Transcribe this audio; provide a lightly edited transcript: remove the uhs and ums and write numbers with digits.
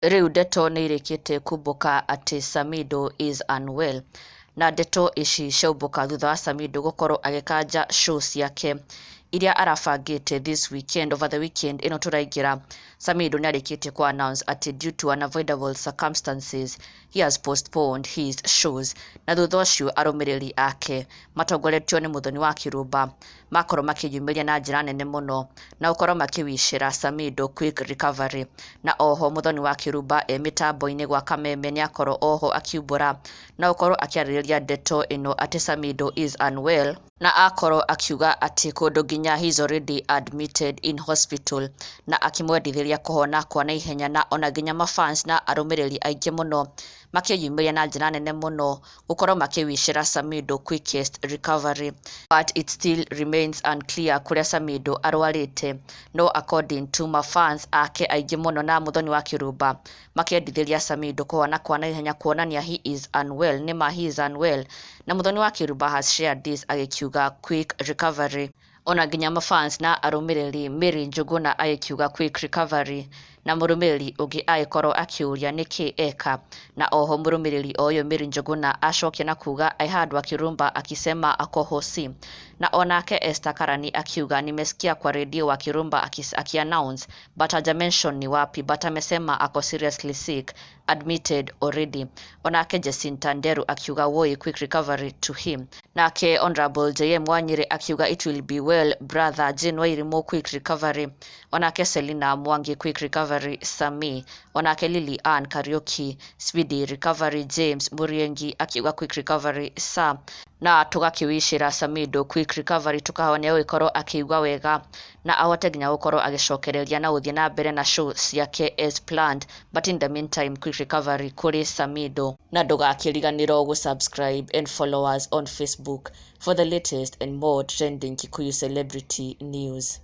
Riu Ndeto nĩirĩkĩte kumbũka atĩ Samidoh is unwell, na ndeto ici ciaumbuka thutha wa Samidoh gũkorwo agĩkanja show ciake iria arabangĩte this weekend. Over the weekend ino tũraingĩra, Samidoh nĩarĩkĩtie ku announce atĩ due to unavoidable circumstances he has postponed his shows, na thutha ũcio arũmĩrĩri ake matongoretio nĩ Muthoni wa Wakirumba makorwo makĩyumĩria na njĩra nene mũno na gũkorwo makĩwicĩra Samidoh quick recovery. Na oho Muthoni wa Wakirumba mĩtambo-inĩ gwa kameme nĩakorwo oho akiumbũra na gũkorwo akĩarĩrĩria ndeto ĩno atĩ Samidoh is unwell, na akorwo akiuga atĩ kũndũ nginya he's already admitted in hospital, na akĩmwendithĩria kũhona kwa naihenya, na ona nginya mafans na arũmĩrĩri aingĩ mũno makĩyumĩria na njĩra nene mũno gũkorwo makĩwicĩra Samidoh quickest recovery. But it still remains unclear kũrĩa Samidoh arwarĩte, no according to mafans ake aingĩ mũno na Muthoni wa Wakirumba makĩendithĩria Samidoh kũhona kwa naihenya, kuonania he is unwell, nĩma he is unwell, na Muthoni wa Wakirumba has shared this agĩkiuga quick recovery. Ona nginya mafans na arũmĩrĩri Mary Njuguna agĩkiuga quick recovery, na mũrũmĩrĩri ũngĩ agĩkorwo akĩũria nĩkĩ eka, na oho mũrũmĩrĩri ũyũ Mary Njuguna acokia na kuga I heard Wakirumba akisema ako hosi, na onake Esther Karani akiuga nimesikia kwa redio Wakirumba akiannounce but hajamention ni wapi, but amesema ako seriously sick, admitted already. Onake Jacinta Nderu akiuga woi quick recovery to him, nake Honorable JM Wanyire akiuga it will be well brother Jane Wairimu quick recovery, onake Selina Mwangi quick recovery Sami, onake Lily Ann Kariuki speedy recovery, James Muriengi akiuga quick recovery sa, na tũgakĩwicĩra Samidoh quick recovery tukahone gũkorwo akĩigua wega na ahote nginya gũkorwo agĩcokereria na gũthiĩ na mbere na show ciake as planned. But in the meantime quick recovery kũrĩ Samidoh, na ndũgakĩriganĩrwo gũsubscribe and follow us on Facebook for the latest and more trending Kikuyu celebrity news.